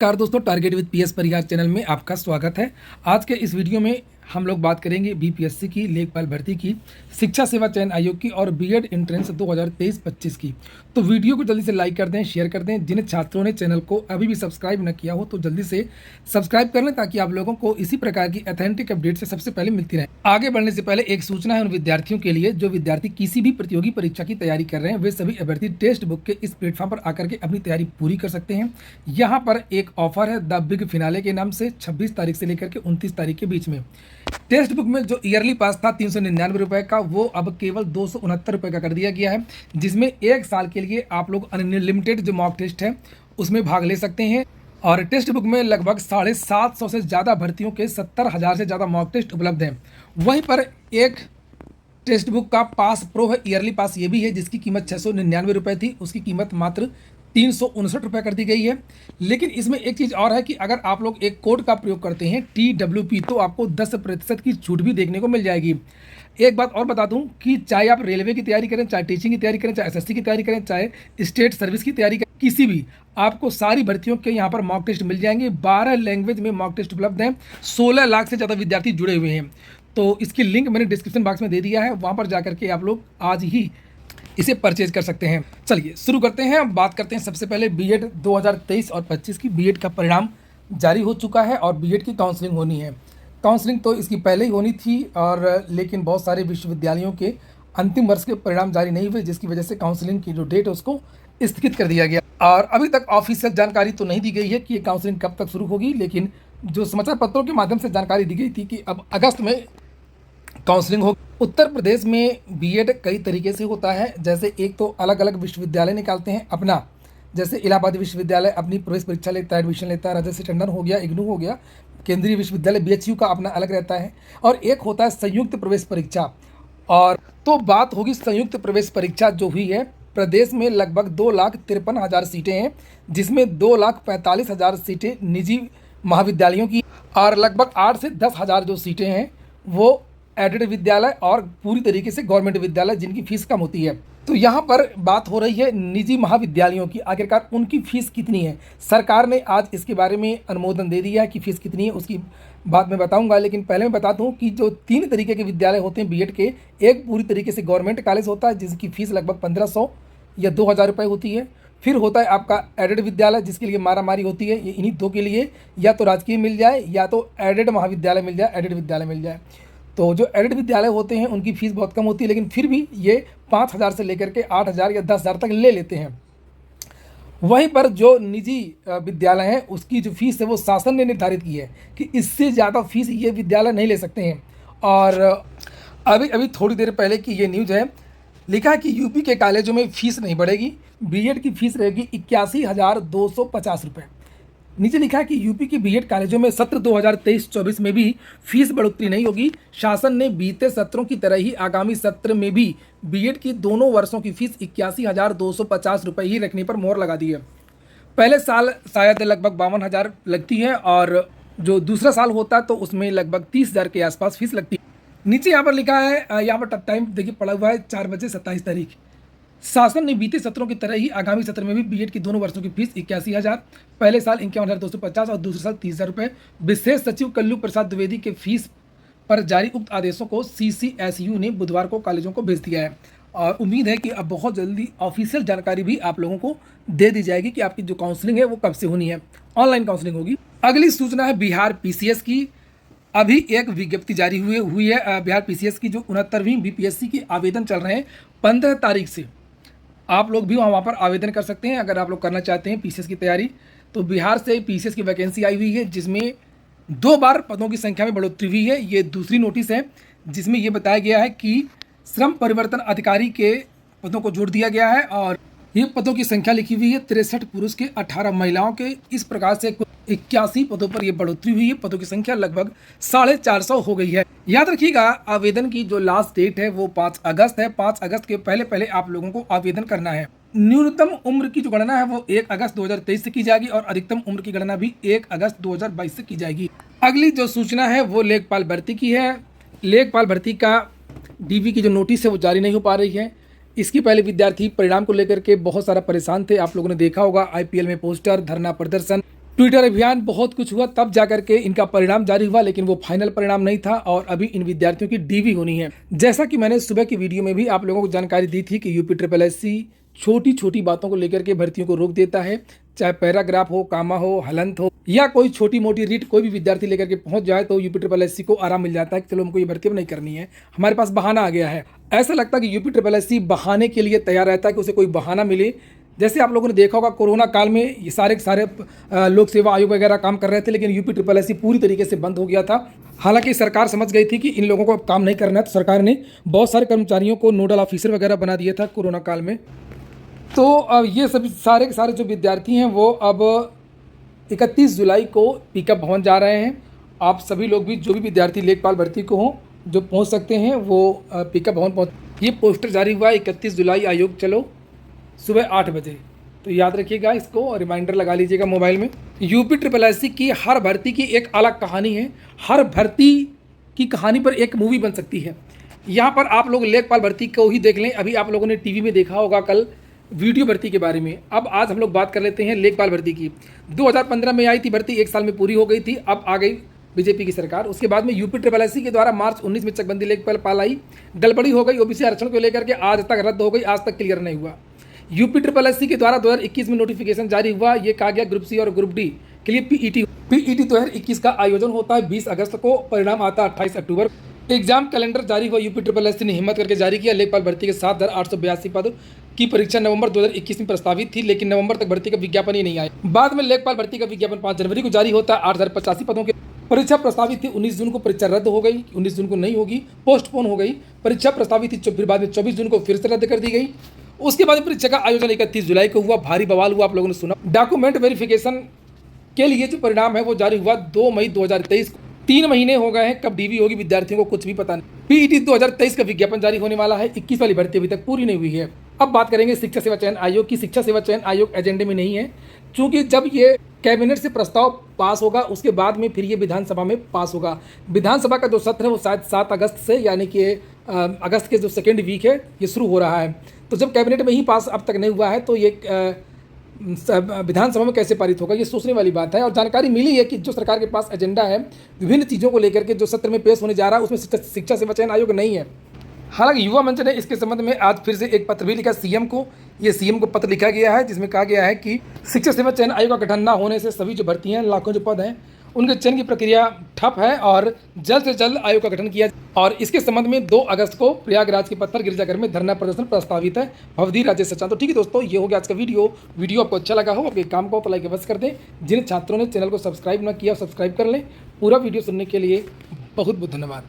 नमस्कार दोस्तों, target with PS Parihar channel में आपका स्वागत है। आज के इस वीडियो में हम लोग बात करेंगे बीपीएससी की, लेखपाल भर्ती की, शिक्षा सेवा चयन आयोग की और बीएड एंट्रेंस 2023-25 की। तो वीडियो को जल्दी से लाइक कर दें, शेयर कर दें। जिन छात्रों ने चैनल को अभी भी सब्सक्राइब न किया हो तो जल्दी से सब्सक्राइब कर लें, ताकि आप लोगों को इसी प्रकार की ऑथेंटिक अपडेट से सबसे पहले मिलती रहे। आगे बढ़ने से पहले एक सूचना है उन विद्यार्थियों के लिए जो विद्यार्थी किसी भी प्रतियोगी परीक्षा की तैयारी कर रहे हैं। वे सभी अभ्यर्थी टेक्स्ट बुक के इस प्लेटफॉर्म पर आकर के अपनी तैयारी पूरी कर सकते हैं। यहाँ पर एक ऑफर है द बिग फिनाले के नाम से 26 तारीख से लेकर के 29 तारीख के बीच में टेक्स्ट बुक में जो ईयरली पास था 399 रुपये का, वो अब केवल 269 रुपये का कर दिया गया है, जिसमें एक साल के लिए आप लोग अनलिमिटेड जो मॉक टेस्ट है उसमें भाग ले सकते हैं। और टेक्स्ट बुक में लगभग 750 से ज़्यादा भर्तियों के 70,000 से ज़्यादा मॉक टेस्ट उपलब्ध हैं। वहीं पर एक टेक्स्ट बुक का पास प्रो है, ईयरली पास ये भी है, जिसकी कीमत 699 रुपये थी, उसकी कीमत मात्र 359 रुपये कर दी गई है। लेकिन इसमें एक चीज़ और है कि अगर आप लोग एक कोड का प्रयोग करते हैं TWP, तो आपको 10% की छूट भी देखने को मिल जाएगी। एक बात और बता दूं कि चाहे आप रेलवे की तैयारी करें, चाहे टीचिंग की तैयारी करें, चाहे SSC की तैयारी करें, चाहे स्टेट सर्विस की तैयारी करें, किसी भी, आपको सारी भर्तियों के यहाँ पर मॉक टेस्ट मिल जाएंगे। 12 लैंग्वेज में मॉक टेस्ट उपलब्ध हैं। 16 लाख से ज़्यादा विद्यार्थी जुड़े हुए हैं। तो इसकी लिंक मैंने डिस्क्रिप्शन बॉक्स में दे दिया है, वहाँ पर जाकर के आप लोग आज ही इसे परचेज कर सकते हैं। चलिए शुरू करते हैं। अब बात करते हैं सबसे पहले बीएड 2023 और 25 की। बीएड का परिणाम जारी हो चुका है और बीएड की काउंसलिंग होनी है। काउंसलिंग तो इसकी पहले ही होनी थी, और लेकिन बहुत सारे विश्वविद्यालयों के अंतिम वर्ष के परिणाम जारी नहीं हुए, जिसकी वजह से काउंसलिंग की जो डेट है उसको स्थगित कर दिया गया। और अभी तक ऑफिशियल जानकारी तो नहीं दी गई है कि ये काउंसलिंग कब तक शुरू होगी, लेकिन जो समाचार पत्रों के माध्यम से जानकारी दी गई थी कि अब अगस्त में काउंसलिंग हो। उत्तर प्रदेश में बीएड कई तरीके से होता है। जैसे एक तो अलग अलग विश्वविद्यालय निकालते हैं अपना, जैसे इलाहाबाद विश्वविद्यालय अपनी प्रवेश परीक्षा लेता है, एडमिशन लेता है। राजर्षि टंडन हो गया, इग्नू हो गया। केंद्रीय विश्वविद्यालय BHU का अपना अलग रहता है। और एक होता है संयुक्त प्रवेश परीक्षा। और तो बात होगी संयुक्त प्रवेश परीक्षा जो हुई है, प्रदेश में लगभग 2,53,000 सीटें हैं, जिसमें 2,45,000 सीटें निजी महाविद्यालयों की, और लगभग 8 से 10,000 जो सीटें हैं वो एडेड विद्यालय और पूरी तरीके से गवर्नमेंट विद्यालय जिनकी फीस कम होती है। तो यहाँ पर बात हो रही है निजी महाविद्यालयों की। आखिरकार उनकी फीस कितनी है? सरकार ने आज इसके बारे में अनुमोदन दे दिया है कि फीस कितनी है, उसकी बात मैं बताऊंगा। लेकिन पहले मैं बता दूं कि जो 3 तरीके के विद्यालय होते हैं बीएड के, एक पूरी तरीके से गवर्नमेंट कॉलेज होता है जिसकी फीस लगभग 1,500 या 2,000 रुपये होती है। फिर होता है आपका एडेड विद्यालय, जिसके लिए मारामारी होती है। ये इन्हीं दो के लिए, या तो राजकीय मिल जाए या तो एडेड महाविद्यालय मिल जाए, एडेड विद्यालय मिल जाए। तो जो एडेड विद्यालय होते हैं उनकी फ़ीस बहुत कम होती है, लेकिन फिर भी ये 5,000 से लेकर के 8,000 या 10,000 तक ले लेते हैं। वहीं पर जो निजी विद्यालय हैं उसकी जो फीस है वो शासन ने निर्धारित की है कि इससे ज़्यादा फीस ये विद्यालय नहीं ले सकते हैं। और अभी थोड़ी देर पहले की ये न्यूज़ है, लिखा है कि यूपी के कॉलेजों में फ़ीस नहीं बढ़ेगी। बीएड की फ़ीस रहेगी 81,250 रुपये। नीचे लिखा है कि यूपी की बीएड कॉलेजों में सत्र 2023-24 में भी फीस बढ़ोतरी नहीं होगी। शासन ने बीते सत्रों की तरह ही आगामी सत्र में भी बीएड की दोनों वर्षों की फीस 81,250 रुपये ही रखने पर मोहर लगा दी है। पहले साल शायद लगभग 52,000 लगती है, और जो दूसरा साल होता है तो उसमें लगभग 30,000 के आसपास फीस लगती है। नीचे यहाँ पर लिखा है, यहाँ पर टाइम देखिए पड़ा हुआ है 4 बजे 27 तारीख। शासन ने बीते सत्रों की तरह ही आगामी सत्र में भी बीएड की दोनों वर्षों की फीस 81,000, पहले साल 51,250 और दूसरे साल 30,000 रुपये। विशेष सचिव कल्लू प्रसाद द्विवेदी के फीस पर जारी उक्त आदेशों को CCSU ने बुधवार को कॉलेजों को भेज दिया है। और उम्मीद है कि अब बहुत जल्दी ऑफिशियल जानकारी भी आप लोगों को दे दी जाएगी कि आपकी जो काउंसलिंग है वो कब से होनी है। ऑनलाइन काउंसलिंग होगी। अगली सूचना है बिहार PCS की। अभी एक विज्ञप्ति जारी हुई है बिहार PCS की। जो 69वीं BPSC के आवेदन चल रहे हैं, 15 तारीख से आप लोग भी वहाँ पर आवेदन कर सकते हैं अगर आप लोग करना चाहते हैं PCS की तैयारी। तो बिहार से PCS की वैकेंसी आई हुई है, जिसमें 2 बार पदों की संख्या में बढ़ोतरी हुई है। ये दूसरी नोटिस है जिसमें ये बताया गया है कि श्रम परिवर्तन अधिकारी के पदों को जोड़ दिया गया है, और ये पदों की संख्या लिखी हुई है 63 पुरुष के 18 महिलाओं के। इस प्रकार से 81 पदों पर यह बढ़ोतरी हुई है। पदों की संख्या लगभग 450 हो गई है। याद रखिएगा, आवेदन की जो लास्ट डेट है वो 5 अगस्त है। 5 अगस्त के पहले आप लोगों को आवेदन करना है। न्यूनतम उम्र की जो गणना है वो 1 अगस्त 2023 से की जाएगी, और अधिकतम उम्र की गणना भी 1 अगस्त 2022 से की जाएगी। अगली जो सूचना है वो लेखपाल भर्ती की है। लेखपाल भर्ती का DV की जो नोटिस है वो जारी नहीं हो पा रही है। इसकी पहले विद्यार्थी परिणाम को लेकर के बहुत सारा परेशान थे। आप लोगों ने देखा होगा IPL में पोस्टर, धरना प्रदर्शन, ट्विटर अभियान बहुत कुछ हुआ, तब जाकर के इनका परिणाम जारी हुआ, लेकिन वो फाइनल परिणाम नहीं था और अभी इन विद्यार्थियों की डीवी होनी है। जैसा कि मैंने सुबह की वीडियो में भी आप लोगों को जानकारी दी थी कि यूपी ट्रिपल एससी छोटी छोटी बातों को लेकर के भर्तियों को रोक देता है। चाहे पैराग्राफ हो, कामा हो, हलंत हो या कोई छोटी मोटी रीट कोई भी विद्यार्थी लेकर के पहुंच जाए तो यूपी ट्रिपल एससी को आराम मिल जाता है कि चलो हमको ये भर्ती अब नहीं करनी है, हमारे पास बहाना आ गया है। ऐसा लगता है कि यूपी ट्रिपल एससी बहाने के लिए तैयार रहता है कि उसे कोई बहाना मिले। जैसे आप लोगों ने देखा होगा कोरोना काल में ये सारे के सारे लोक सेवा आयोग वगैरह काम कर रहे थे, लेकिन यूपी ट्रिपल एससी पूरी तरीके से बंद हो गया था। हालांकि सरकार समझ गई थी कि इन लोगों को अब काम नहीं करना है, तो सरकार ने बहुत सारे कर्मचारियों को नोडल ऑफिसर वगैरह बना दिया था कोरोना काल में। तो अब ये सभी सारे के सारे जो विद्यार्थी हैं वो अब 31 जुलाई को पिकअप भवन जा रहे हैं। आप सभी लोग भी जो भी विद्यार्थी लेखपाल भर्ती को हों जो पहुंच सकते हैं वो पिकअप भवन पहुंच। ये पोस्टर जारी हुआ 31 जुलाई आयोग चलो सुबह 8 बजे, तो याद रखिएगा इसको और रिमाइंडर लगा लीजिएगा मोबाइल में। यूपी ट्रिपल एससी की हर भर्ती की एक अलग कहानी है, हर भर्ती की कहानी पर एक मूवी बन सकती है। यहाँ पर आप लोग लेखपाल भर्ती को ही देख लें, अभी आप लोगों ने टीवी में देखा होगा कल वीडियो भर्ती के बारे में। अब आज हम लोग बात कर लेते हैं लेखपाल भर्ती की। 2015 में आई थी भर्ती, 1 साल में पूरी हो गई थी, अब आ गई बीजेपी की सरकार। उसके बाद में यूपी ट्रिपल एससी के द्वारा मार्च 19 में चकबंदी लेखपाल आई, गड़बड़ी हो गई, ओबीसी आरक्षण को लेकर के आज तक रद्द हो गई, आज तक क्लियर नहीं हुआ। यूपी ट्रिपल एससी के द्वारा 2021 में नोटिफिकेशन जारी हुआ, ये कहा गया ग्रुप सी और ग्रुप डी के लिए पीईटी 2021 का आयोजन होता है 20 अगस्त को, परिणाम आता है 28 अक्टूबर। एग्जाम कैलेंडर जारी हुआ, यूपी ट्रिपल एससी ने हिम्मत करके जारी किया। लेखपाल भर्ती के 7,882 पद की परीक्षा नवंबर 2021 में प्रस्तावित थी, लेकिन नवंबर तक भर्ती का विज्ञापन ही नहीं आया। बाद में लेखपाल भर्ती का विज्ञापन 5 जनवरी को जारी होता है। 8,085 पदों के परीक्षा प्रस्तावित थी, 19 जून को परीक्षा रद्द हो गई, 19 जून को नहीं होगी, पोस्टपोन हो गई। परीक्षा प्रस्तावित थी, फिर बाद में 24 जून को फिर से रद्द कर दी गई। उसके बाद परीक्षा का आयोजन 31 जुलाई को हुआ, भारी बवाल हुआ, आप लोगों ने सुना। डॉक्यूमेंट वेरिफिकेशन के लिए जो परिणाम है वो जारी हुआ 2 मई 2023 को। 3 महीने हो गए हैं, कब डीवी होगी विद्यार्थियों को कुछ भी पता नहीं। पीईटी 2023 का विज्ञापन जारी होने वाला है, 21 वाली भर्ती अभी तक पूरी नहीं हुई है। अब बात करेंगे शिक्षा सेवा चयन आयोग की। शिक्षा सेवा चयन आयोग एजेंडे में नहीं है, क्योंकि जब ये कैबिनेट से प्रस्ताव पास होगा उसके बाद में फिर ये विधानसभा में पास होगा। विधानसभा का जो सत्र है वो शायद 7 अगस्त से, यानी कि अगस्त के जो सेकेंड वीक है ये शुरू हो रहा है। तो जब कैबिनेट में ही पास अब तक नहीं हुआ है तो ये विधानसभा में कैसे पारित होगा, ये सोचने वाली बात है। और जानकारी मिली है कि जो सरकार के पास एजेंडा है विभिन्न चीज़ों को लेकर के जो सत्र में पेश होने जा रहा है उसमें शिक्षा सेवा चयन आयोग नहीं है। हालांकि युवा मंच ने इसके संबंध में आज फिर से एक पत्र भी लिखा सीएम को। ये सीएम को पत्र लिखा गया है जिसमें कहा गया है कि शिक्षा सेवा चयन आयोग का गठन न होने से सभी जो भर्ती हैं, लाखों जो पद हैं, उनके चयन की प्रक्रिया ठप है और जल्द से जल्द आयोग का गठन किया। और इसके संबंध में 2 अगस्त को प्रयागराज के पत्थर गिरजाघर में धरना प्रदर्शन प्रस्तावित है। भवधीर राजेश सचान। तो ठीक है दोस्तों, ये हो गया आज का वीडियो आपको अच्छा लगा हो, आपके काम को तो लाइक अवश्य कर दें। जिन छात्रों ने चैनल को सब्सक्राइब न किया सब्सक्राइब कर लें। पूरा वीडियो सुनने के लिए बहुत बहुत धन्यवाद।